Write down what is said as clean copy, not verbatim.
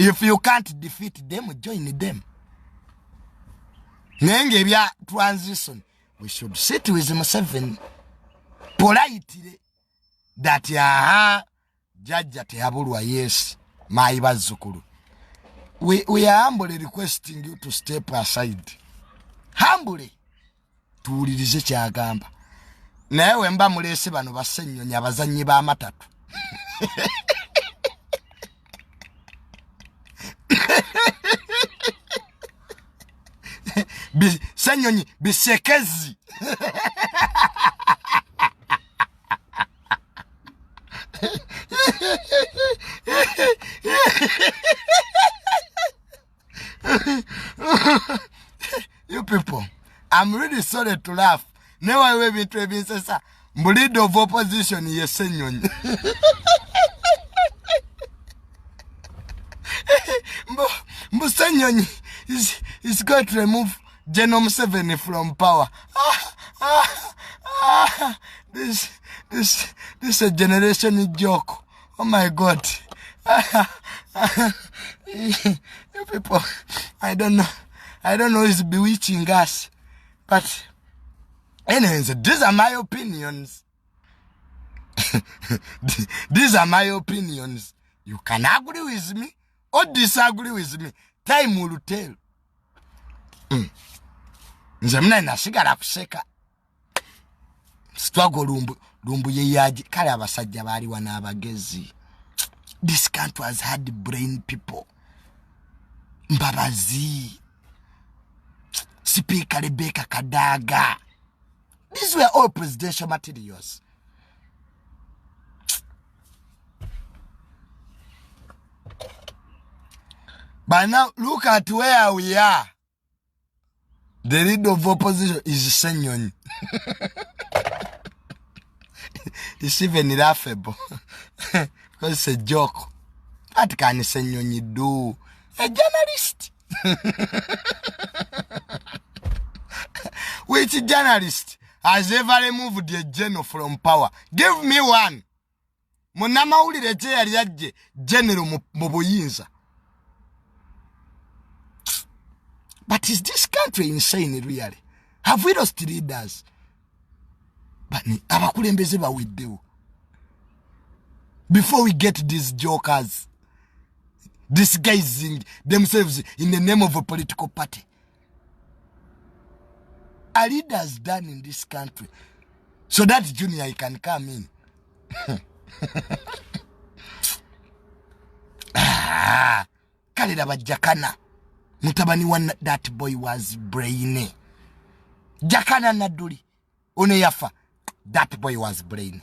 If you can't defeat them, join them. Nenge bya transition. We should sit with Museveni politely that Jaja tehabulwa yes, my bazukuru. We are humbly requesting you to step aside. Humbly. Tuwulirize kyagamba. Naye mba mulese bano basenyonyi abazanyi ba matatu. Senyonyi bisekezi. You people, I'm really sorry to laugh. Never will be Trevin Sessa. Leader of opposition, yes, Senyonyi. Senyonyi is going to remove Genome 7 from power. This is a generation joke. Oh my God. You people, I don't know who's bewitching us. But anyways, these are my opinions. These are my opinions. You can agree with me or disagree with me. Time will tell. Nzemna nasigala kuseka. Struggle lumbu ye yaji kale abasajja bali wana abagezi. This country has had brain people. Mbabazi. Speaker Rebecca Kadaga. These were all presidential materials. But now, look at where we are. The leader of opposition is Senyonyi. It's even laughable. Because it's a joke. What can Senyonyi do? A journalist. Which journalist has ever removed the general from power? Give me one. Munama ulire yali yaje general mu buyinza. But is this country insane really? Have we lost leaders? But abakulembeze baweddeyo. Before we get these jokers disguising themselves in the name of a political party. Are leaders done in this country so that Junior can come in? Kalira bajakana. Mutabani one that boy was brainy. Jakana naduli. One yafa. That boy was brainy.